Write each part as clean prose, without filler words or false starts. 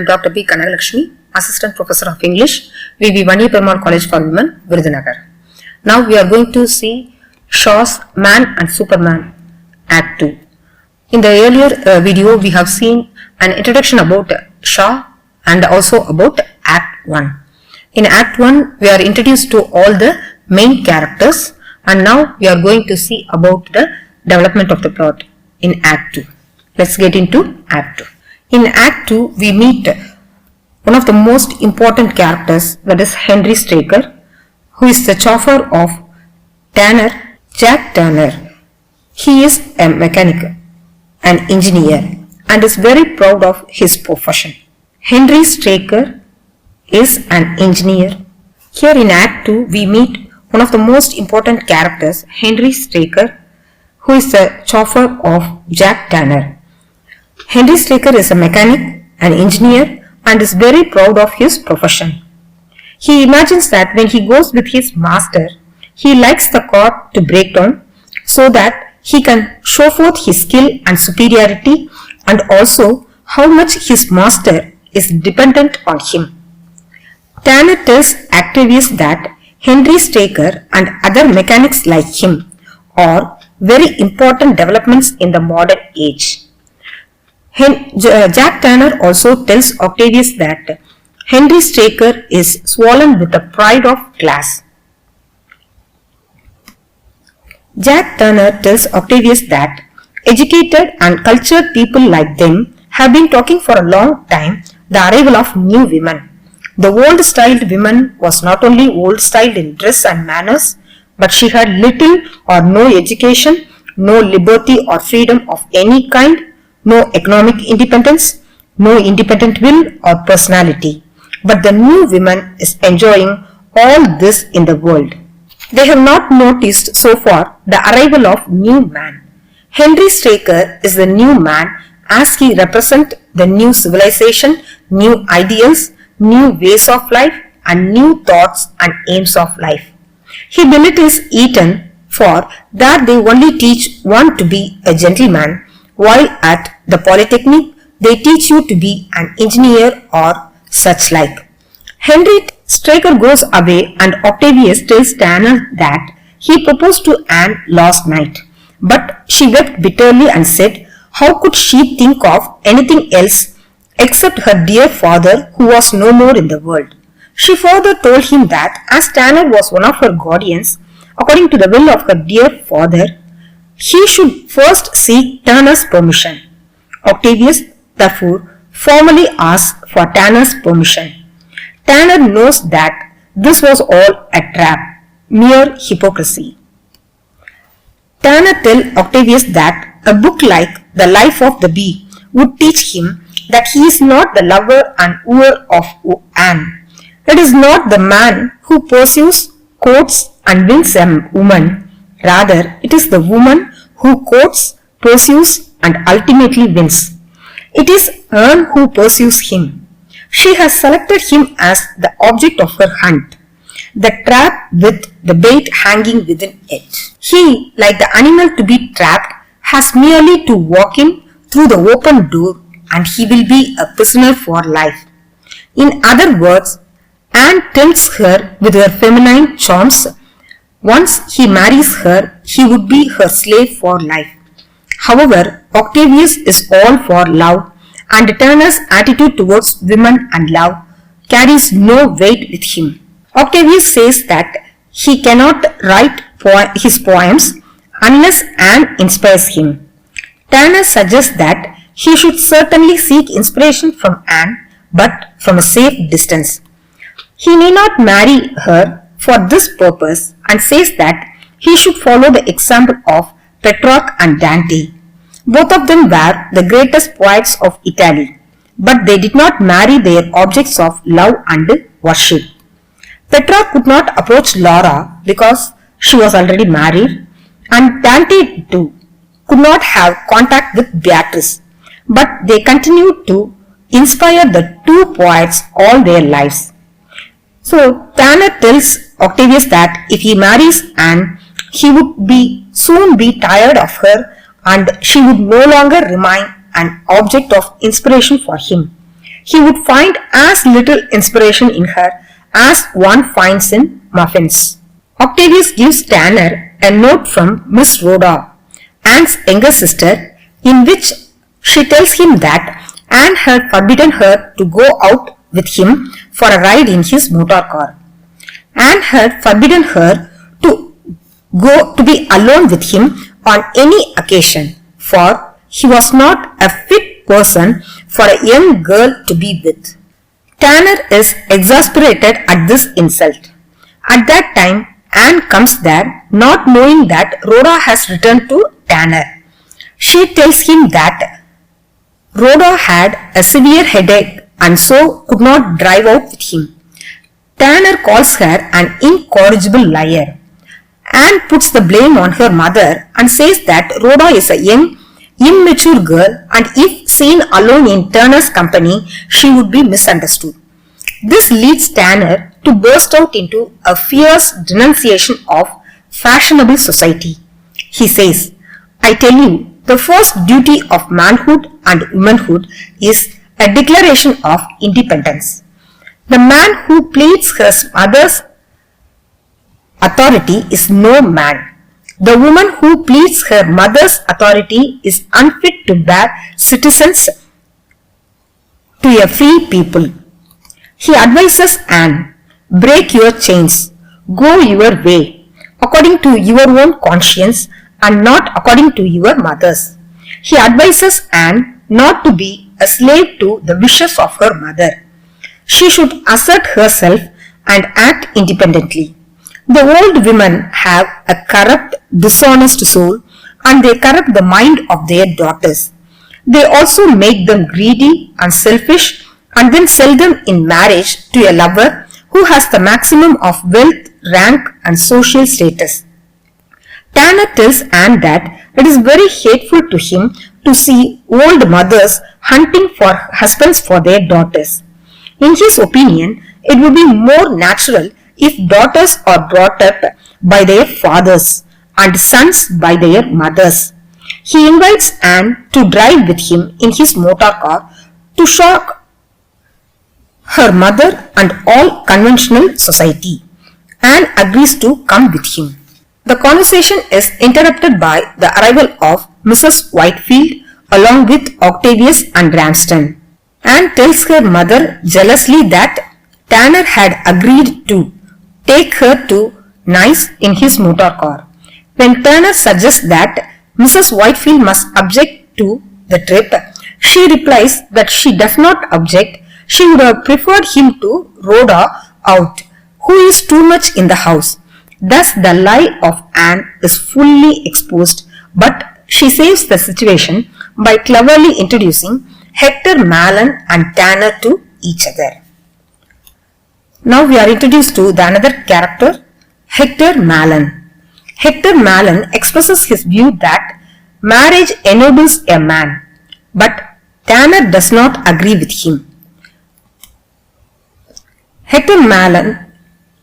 am Dr. B. Kanagalakshmi, Assistant Professor of English, V.B. Vaniya Perumal College for Women, Virudhunagar. Now we are going to see Shaw's Man and Superman, Act 2. In the earlier video, we have seen an introduction about Shaw and also about Act 1. In Act 1, we are introduced to all the main characters, and now we are going to see about the development of the plot in Act 2. Let's get into Act 2. In Act 2, we meet one of the most important characters, that is Henry Straker, who is the chauffeur of Tanner, Jack Tanner. He is a mechanic, an engineer, and is very proud of his profession. Henry Straker is an engineer. Here in Act 2, we meet one of the most important characters, Henry Straker, who is the chauffeur of Jack Tanner. Henry Straker is a mechanic, an engineer, and is very proud of his profession. He imagines that when he goes with his master, he likes the car to break down so that he can show forth his skill and superiority, and also how much his master is dependent on him. Tanner tells Octavius that Henry Straker and other mechanics like him are very important developments in the modern age. Jack Tanner also tells Octavius that Henry Straker is swollen with the pride of class. Jack Tanner tells Octavius that educated and cultured people like them have been talking for a long time the arrival of new women. The old-styled woman was not only old-styled in dress and manners, but she had little or no education, no liberty or freedom of any kind, no economic independence, no independent will or personality. But the new woman is enjoying all this in the world. They have not noticed so far the arrival of new man. Henry Straker is the new man as he represents the new civilization, new ideals, new ways of life, and new thoughts and aims of life. He belittles Eton for that they only teach one to be a gentleman, while at the Polytechnic they teach you to be an engineer or such like. Henry Straker goes away and Octavius tells Tanner that he proposed to Anne last night, but she wept bitterly and said how could she think of anything else except her dear father who was no more in the world. She further told him that as Tanner was one of her guardians, according to the will of her dear father, he should first seek Tanner's permission. Octavius therefore formally asks for Tanner's permission. Tanner knows that this was all a trap, mere hypocrisy. Tanner tells Octavius that a book like The Life of the Bee would teach him that he is not the lover and wooer of Anne. It is not the man who pursues, courts, and wins a woman. Rather, it is the woman who courts, pursues, and ultimately wins. It is Anne who pursues him. She has selected him as the object of her hunt, the trap with the bait hanging within it. He, like the animal to be trapped, has merely to walk in through the open door and he will be a prisoner for life. In other words, Anne tempts her with her feminine charms. Once he marries her, he would be her slave for life. However, Octavius is all for love, and Tanner's attitude towards women and love carries no weight with him. Octavius says that he cannot write his poems unless Anne inspires him. Tanner suggests that he should certainly seek inspiration from Anne, but from a safe distance. He need not marry her for this purpose and says that he should follow the example of Petrarch and Dante. Both of them were the greatest poets of Italy, but they did not marry their objects of love and worship. Petrarch could not approach Laura because she was already married, and Dante too could not have contact with Beatrice, but they continued to inspire the two poets all their lives. So Tanner tells Octavius that if he marries Anne, he would soon be tired of her and she would no longer remain an object of inspiration for him. he would find as little inspiration in her as one finds in muffins. Octavius gives Tanner a note from Miss Rhoda, Anne's younger sister, in which she tells him that Anne had forbidden her to go out with him for a ride in his motor car. Anne had forbidden her to go to be alone with him on any occasion, for he was not a fit person for a young girl to be with. Tanner is exasperated at this insult. At that time, Anne comes there, not knowing that Rhoda has returned to Tanner. She tells him that Rhoda had a severe headache and so could not drive out with him. Tanner calls her an incorrigible liar. Anne puts the blame on her mother and says that Rhoda is a young, immature girl, and if seen alone in Tanner's company, she would be misunderstood. This leads Tanner to burst out into a fierce denunciation of fashionable society. He says, "I tell you, the first duty of manhood and womanhood is a declaration of independence. The man who pleads his mother's authority is no man. The woman who pleads her mother's authority is unfit to bear citizens to a free people." He advises Anne, "Break your chains, go your way, according to your own conscience and not according to your mother's." He advises Anne not to be a slave to the wishes of her mother. She should assert herself and act independently. The old women have a corrupt, dishonest soul, and they corrupt the mind of their daughters. They also make them greedy and selfish and then sell them in marriage to a lover who has the maximum of wealth, rank, and social status. Tanner tells Anne that it is very hateful to him to see old mothers hunting for husbands for their daughters. In his opinion, it would be more natural if daughters are brought up by their fathers and sons by their mothers. He invites Anne to drive with him in his motor car to shock her mother and all conventional society. Anne agrees to come with him. The conversation is interrupted by the arrival of Mrs. Whitefield along with Octavius and Ramsden. Anne tells her mother jealously that Tanner had agreed to take her to Nice in his motor car. When Tanner suggests that Mrs. Whitefield must object to the trip, she replies that she does not object. She would have preferred him to Rhoda out, who is too much in the house. Thus the lie of Anne is fully exposed, but she saves the situation by cleverly introducing Hector Malon and Tanner to each other. Now we are introduced to the another character, Hector Malon. Hector Malon expresses his view that marriage ennobles a man, but Tanner does not agree with him. Hector Malon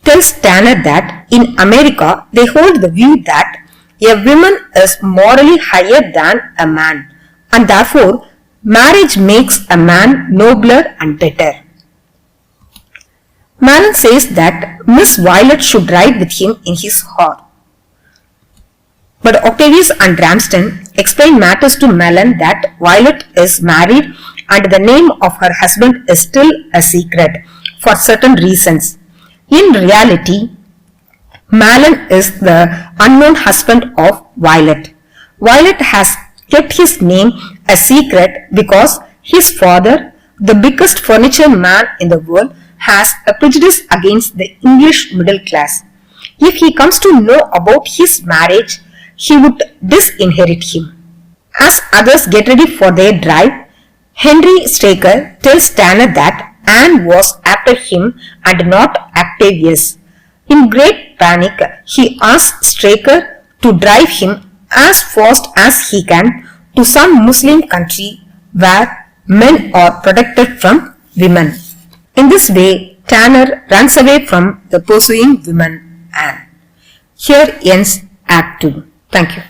tells Tanner that in America they hold the view that a woman is morally higher than a man, and therefore marriage makes a man nobler and better. Malon says that Miss Violet should ride with him in his car. But Octavius and Ramsden explain matters to Malon that Violet is married and the name of her husband is still a secret for certain reasons. In reality, Malon is the unknown husband of Violet. Violet has kept his name a secret because his father, the biggest furniture man in the world, has a prejudice against the English middle class. If he comes to know about his marriage, he would disinherit him. As others get ready for their drive, Henry Straker tells Tanner that Anne was after him and not Octavius. In great panic, he asks Straker to drive him as fast as he can to some Muslim country where men are protected from women. In this way, Tanner runs away from the pursuing woman Anne. Here ends Act 2. Thank you.